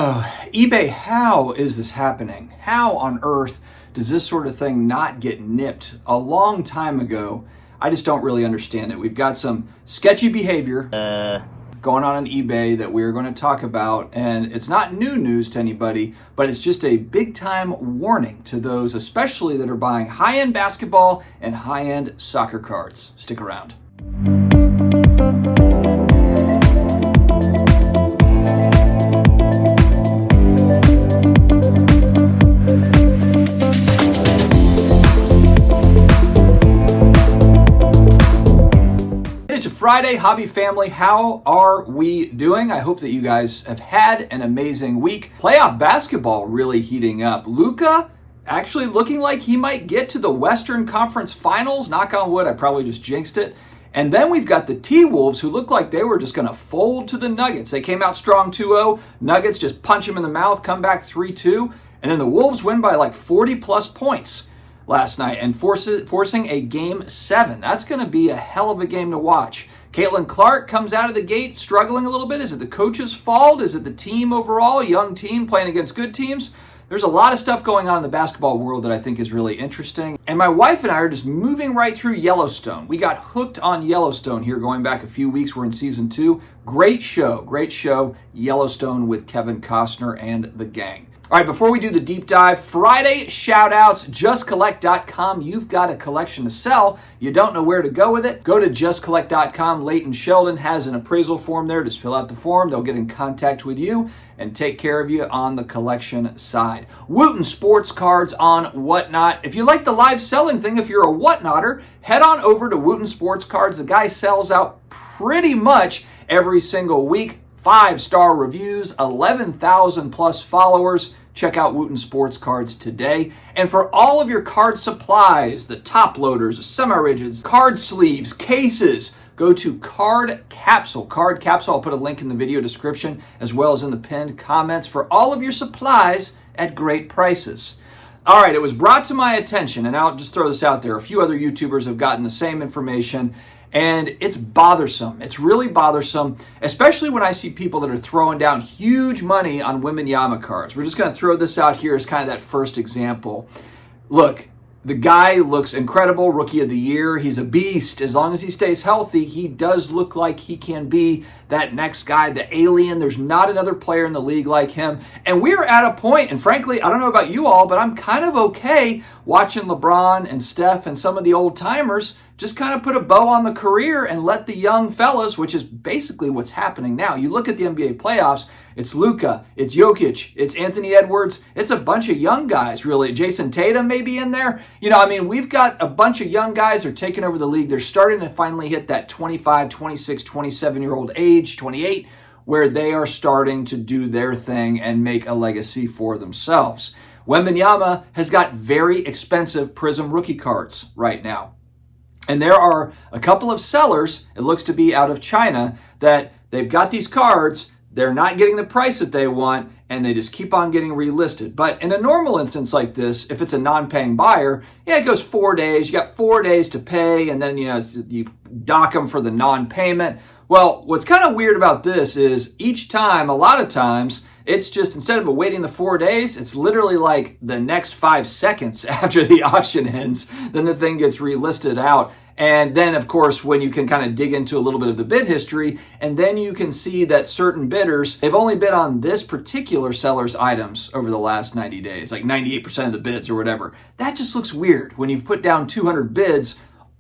eBay, how is this happening? How on earth does this sort of thing not get nipped a long time ago? I just don't really understand it. We've got some sketchy behavior going on eBay that we're going to talk about, and it's not new news to anybody, but it's just a big time warning to those especially that are buying high-end basketball and high-end soccer cards. Stick around. It's a Friday, hobby family. How are we doing? I hope that you guys have had an amazing week. Playoff basketball really heating up. Luka actually looking like he might get to the Western Conference Finals. Knock on wood, I probably just jinxed it. And then we've got the T-Wolves who look like they were just going to fold to the Nuggets. They came out strong 2-0. Nuggets just punch them in the mouth, come back 3-2. And then the Wolves win by like 40 plus points last night and forcing a Game 7. That's going to be a hell of a game to watch. Caitlin Clark comes out of the gate struggling a little bit. Is it the coach's fault? Is it the team overall? Young team playing against good teams? There's a lot of stuff going on in the basketball world that I think is really interesting. And my wife and I are just moving right through Yellowstone. We got hooked on Yellowstone here going back a few weeks. We're in season 2. Great show, Yellowstone with Kevin Costner and the gang. All right, before we do the deep dive, Friday shout-outs, justcollect.com. You've got a collection to sell. You don't know where to go with it. Go to justcollect.com. Leighton Sheldon has an appraisal form there. Just fill out the form. They'll get in contact with you and take care of you on the collection side. Wooten Sports Cards on Whatnot. If you like the live selling thing, if you're a Whatnotter, head on over to Wooten Sports Cards. The guy sells out pretty much every single week. 5-star reviews, 11,000 plus followers. Check out Wooten Sports Cards today. And for all of your card supplies, the top loaders, the semi-rigids, card sleeves, cases, go to Card Capsule. Card Capsule, I'll put a link in the video description as well as in the pinned comments for all of your supplies at great prices. All right, it was brought to my attention, and I'll just throw this out there. A few other YouTubers have gotten the same information, and it's bothersome. It's really bothersome, especially when I see people that are throwing down huge money on Wembanyama cards. We're just going to throw this out here as kind of that first example. Look, the guy looks incredible, Rookie of the Year. He's a beast. As long as he stays healthy, he does look like he can be that next guy, the alien. There's not another player in the league like him. And we're at a point, and frankly, I don't know about you all, but I'm kind of okay watching LeBron and Steph and some of the old timers just kind of put a bow on the career and let the young fellas, which is basically what's happening now. You look at the NBA playoffs, it's Luka, it's Jokic, it's Anthony Edwards, it's a bunch of young guys, really. Jason Tatum may be in there. We've got a bunch of young guys that are taking over the league. They're starting to finally hit that 25, 26, 27-year-old age, 28, where they are starting to do their thing and make a legacy for themselves. Wembanyama has got very expensive Prism rookie cards right now. And there are a couple of sellers, it looks to be out of China, that they've got these cards, they're not getting the price that they want, and they just keep on getting relisted. But in a normal instance like this, if it's a non-paying buyer, it goes 4 days. You got 4 days to pay, and then you dock them for the non-payment. Well, what's kind of weird about this is each time, a lot of times, it's just, instead of waiting the 4 days, it's literally like the next 5 seconds after the auction ends, then the thing gets relisted out. And then, of course, when you can kind of dig into a little bit of the bid history, and then you can see that certain bidders, they've only bid on this particular seller's items over the last 90 days, like 98% of the bids or whatever. That just looks weird when you've put down 200 bids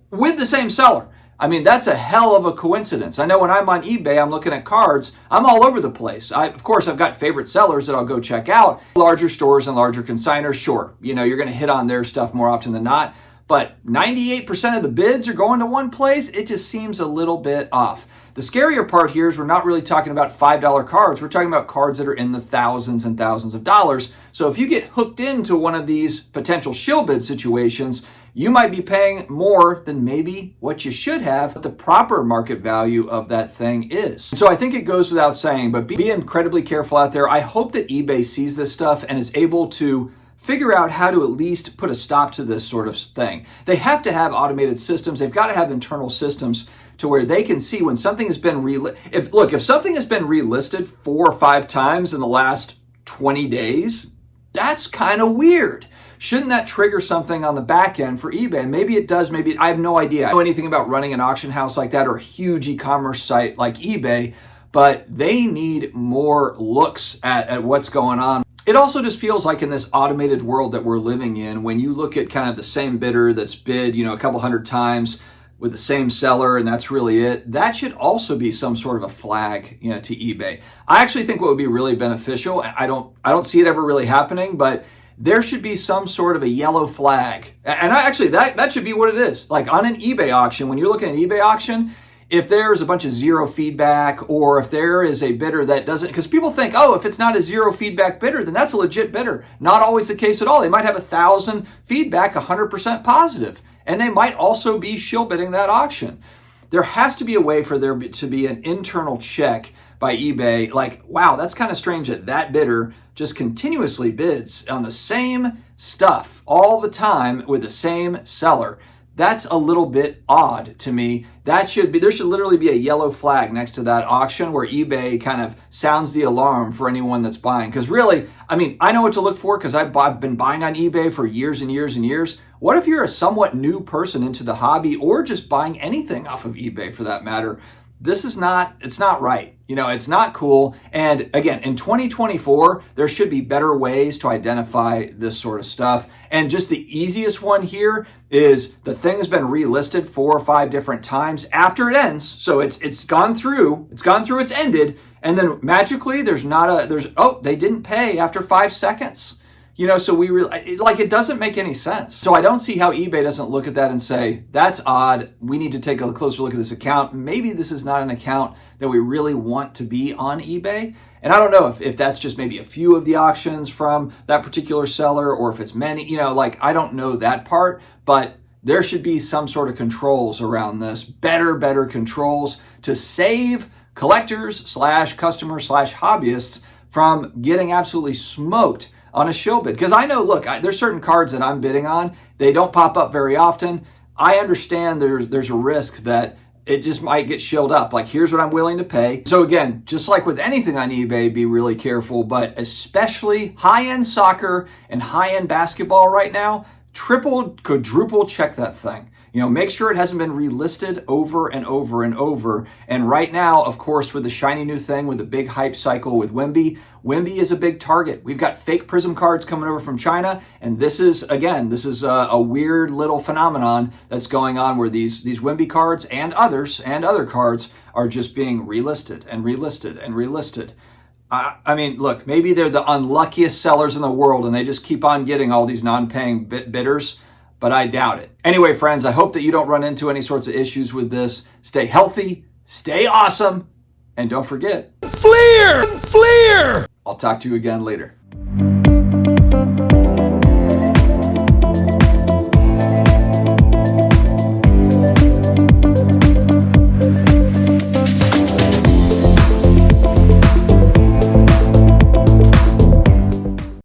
with the same seller. I mean, that's a hell of a coincidence. I know when I'm on eBay, I'm looking at cards, I'm all over the place. Of course, I've got favorite sellers that I'll go check out. Larger stores and larger consigners, sure, you're going to hit on their stuff more often than not. But 98% of the bids are going to one place. It just seems a little bit off. The scarier part here is we're not really talking about $5 cards. We're talking about cards that are in the thousands and thousands of dollars. So if you get hooked into one of these potential shill bid situations, you might be paying more than maybe what you should have, what the proper market value of that thing is. So I think it goes without saying, but be incredibly careful out there. I hope that eBay sees this stuff and is able to figure out how to at least put a stop to this sort of thing. They have to have automated systems. They've got to have internal systems to where they can see when something has been if something has been relisted 4 or 5 times in the last 20 days? That's kind of weird. Shouldn't that trigger something on the back end for eBay? Maybe it does, maybe I have no idea. I don't know anything about running an auction house like that or a huge e-commerce site like eBay, but they need more looks at what's going on. It also just feels like in this automated world that we're living in, when you look at kind of the same bidder that's bid, a couple hundred times with the same seller, and that's really it, that should also be some sort of a flag, to eBay. I actually think what would be really beneficial, I don't see it ever really happening, but there should be some sort of a yellow flag. And that should be what it is. Like on an eBay auction, when you're looking at an eBay auction, if there's a bunch of zero feedback, or if there is a bidder that doesn't, because people think, oh, if it's not a zero feedback bidder, then that's a legit bidder. Not always the case at all. They might have 1,000 feedback, 100% positive, and they might also be shill bidding that auction. There has to be a way for there to be an internal check by eBay, like, wow, that's kind of strange that bidder just continuously bids on the same stuff all the time with the same seller. That's a little bit odd to me. There should literally be a yellow flag next to that auction where eBay kind of sounds the alarm for anyone that's buying. Because really, I know what to look for because I've been buying on eBay for years and years and years. What if you're a somewhat new person into the hobby or just buying anything off of eBay for that matter? It's not right. It's not cool. And again, in 2024, there should be better ways to identify this sort of stuff. And just the easiest one here is the thing's been relisted 4 or 5 different times after it ends. So it's gone through, it's ended. And then magically they didn't pay after 5 seconds. So it doesn't make any sense. So I don't see how eBay doesn't look at that and say, that's odd. We need to take a closer look at this account. Maybe this is not an account that we really want to be on eBay. And I don't know if that's just maybe a few of the auctions from that particular seller or if it's many, I don't know that part, but there should be some sort of controls around this, better controls to save collectors / customers / hobbyists from getting absolutely smoked on a shill bid. Because I know, look, there's certain cards that I'm bidding on. They don't pop up very often. I understand there's a risk that it just might get shilled up. Like, here's what I'm willing to pay. So again, just like with anything on eBay, be really careful, but especially high-end soccer and high-end basketball right now, triple, quadruple check that thing. Make sure it hasn't been relisted over and over and over. And right now, of course, with the shiny new thing, with the big hype cycle with Wemby is a big target. We've got fake Prism cards coming over from China. And this is a weird little phenomenon that's going on where these Wemby cards and other cards are just being relisted and relisted and relisted. Look, maybe they're the unluckiest sellers in the world and they just keep on getting all these non-paying bidders. But I doubt it. Anyway, friends, I hope that you don't run into any sorts of issues with this. Stay healthy, stay awesome, and don't forget, Fleer! I'll talk to you again later.